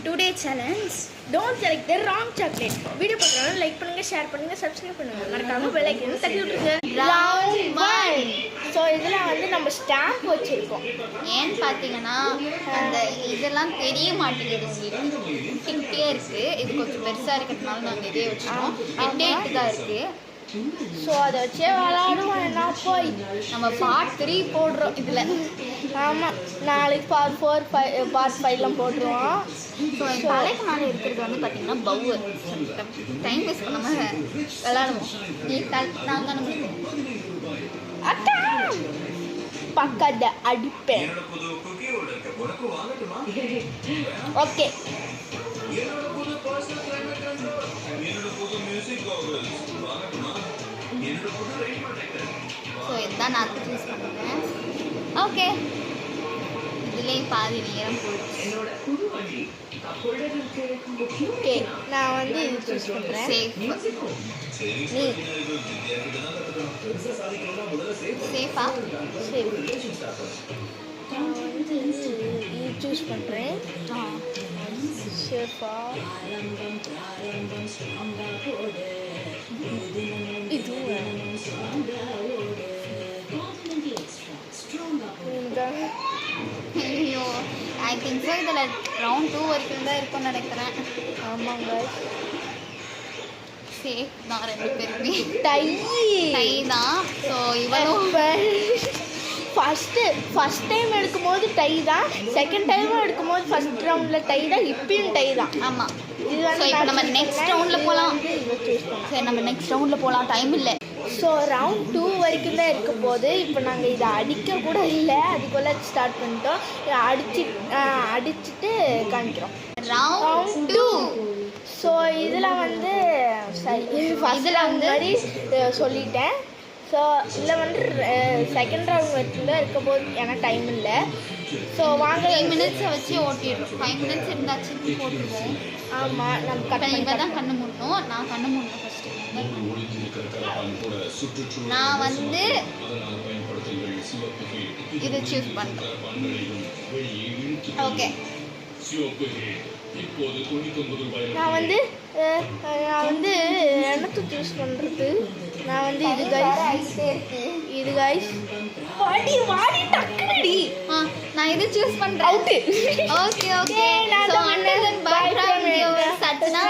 Today challenge don't select the wrong chocolate. Video பார்க்குறவங்க like பண்ணுங்கள், share பண்ணுங்கள், subscribe பண்ணுங்கள். மறக்காம பெல் ஐக்கன் தட்டி விட்டுருங்க. ரவுண்ட் 1. ஸோ இதில் வந்து நம்ம ஸ்டாம்ப் வச்சுருக்கோம். ஏன்னு பார்த்தீங்கன்னா அந்த இதெல்லாம் தெரிய மாட்டேங்குது, உங்களுக்கு கிட்டே இருக்குது. இது கொஞ்சம் பெருசாக இருக்கிறதுனால நாங்கள் இதே வச்சுருக்கோம். 8 தான் இருக்குது. ஸோ அதை வச்சே விளாடுவோம். என்ன போய் நம்ம பார்ட் 3 போடுறோம் இதில். ஆமாம், நாளைக்கு பார்ட் 4 பார்ட் 5லாம் போட்டுருவோம். ஸோ தலைக்கு மேலே இருக்கிறது வந்து பார்த்தீங்கன்னா பவுர். டைம் வேஸ்ட் பண்ணாமல் விளாடுவோம். நான் தானே அக்கா பக்கத்தை அடிப்பேன். ஓகே, ஸோ இதுதான் நான் சூஸ் பண்ணுறேன். ஓகே, இதுலேயே பாதி நேரம் போயிடுச்சு. ஓகே, நான் வந்து இது சூஸ் பண்ணுறேன். நீ சேஃபா? சரி, நான் வந்து இது சூஸ் பண்ணுறேன். சேஃபா ஐயோ, ஐ திங்க் ஸோ இதில் ரவுண்ட் 2 வரைக்கும் தான் இருக்கும்னு நினைக்கிறேன். ஆமாங்க, சேஃப் தான். 2 பேருமே டை தான். ஸோ இவனும் ஃபஸ்ட் டைம் எடுக்கும்போது டை தான், செகண்ட் டைமும் எடுக்கும்போது ஃபஸ்ட் ரவுண்டில் டை தான், இப்பயும் டை தான். ஆமாம். இது ஸோ இப்போ நம்ம நெக்ஸ்ட் ரவுண்டில் போகலாம். சரி, நம்ம நெக்ஸ்ட் ரவுண்டில் போகலாம், டைம் இல்லை. ஸோ ரவுண்ட் 2 வரைக்கும் தான் இருக்க போது. இப்போ நாங்கள் இதை அடிக்க கூட இல்லை, அதுக்குள்ளே ஸ்டார்ட் பண்ணிட்டோம். அடிச்சுட்டு காமிக்கிறோம். ரவுண்ட் 2. ஸோ இதில் வந்து சரி, ஃபஸ்ட்டில் வந்து மாதிரி சொல்லிட்டேன். ஸோ இதில் வந்து செகண்ட் ரவுண்ட் வரைக்கும் தான் இருக்க போது, ஏன்னா டைம் இல்லை. ஸோ வாங்க 3 மினிட்ஸை வச்சு ஓட்டிடுறோம். 5 மினிட்ஸ் இருந்தாச்சு போட்டுருவோம். ஆமாம், நம்ம இவ தான் கண்ணு மூடணும். நான் கண்ணு மூடணும் ஃபஸ்ட்டு. நான் வந்து இது சூஸ் பண்ணுறேன். ஓகே, நான் வந்து என்னத்தை சூஸ் பண்ணுறது? நான் வந்து இது கைஸ் வாடி டக்குனடி. நான் இது சூஸ் பண்ணுறேன். Okay okay. So under by from your Satna.